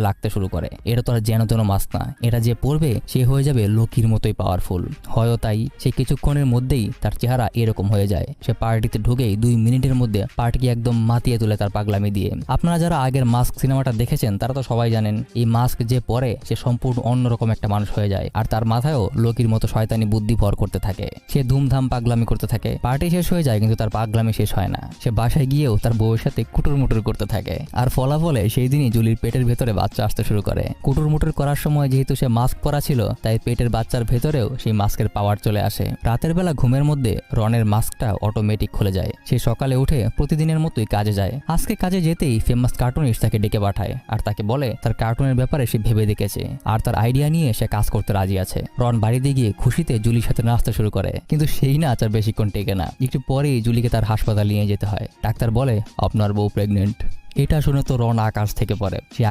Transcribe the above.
লাগতে শুরু করে। এটা তো আর যেন তেন মাস্ক না, এটা যে পড়বে সে হয়ে যাবে লোকির মতোই পাওয়ারফুল। হয়তো তাই সে কিছুক্ষণের মধ্যেই তার চেহারা এরকম হয়ে যায়। সে পার্টিতে ঢুকেই 2 মিনিটের মধ্যে পার্টিকে একদম মাতিয়ে তোলে তার পাগলামি দিয়ে। আপনারা যারা আগের মাস্ক সিনেমাটা দেখেছেন তারা তো সবাই জানেন এই মাস্ক যে পরে সে সম্পূর্ণ অন্যরকম একটা মানুষ হয়ে যায়, আর তার মাথায়ও লোকির মতো শয়তানি বুদ্ধি ভর করতে থাকে। সে ধুমধাম পাগলামি করতে থাকে। পার্টি শেষ হয়ে যায় কিন্তু তার পাগলামি শেষ হয় না। সে বাসায় গিয়েও তার বউয়ের সাথে কুটুর মুটুর করতে থাকে। আর ফলাফলে সেই দিনই জুলির পেটের ভেতরে বাচ্চা আসতে শুরু করে। কুটুর মুটুর করার সময় যেহেতু সে মাস্ক পরা ছিল তাই পেটের বাচ্চার ভেতরেও সেই মাস্কের পাওয়ার চলে আসে। রাতের বেলা ঘুমের মধ্যে রনের মাস্কটা অটোমেটিক খুলে যায়। সে সকালে উঠে প্রতিদিনের মতোই কাজে যায়। আজকে কাজে যেতেই ফেমাস কার্টুনিস্ট তাকে ডেকে পাঠায় আর তাকে বলে তার কার্টুনের ব্যাপারে সে ভেবে দেখেছে আর তার আইডিয়া নিয়ে সে কাজ করতে রাজি আছে। রন বাড়িতে গিয়ে খুশিতে জুলির সাথে নাচতে শুরু করে, কিন্তু সেই নাচ আর বেশিক্ষণ টেকে না। একটু পরেই জুলিকে তার হাসপাতাল নিয়ে যেতে হয়। ডাক্তার বলে আপনার বউ প্রেগনেন্ট। এটা শুনে তো রন আকাশ থেকে পড়ে। সে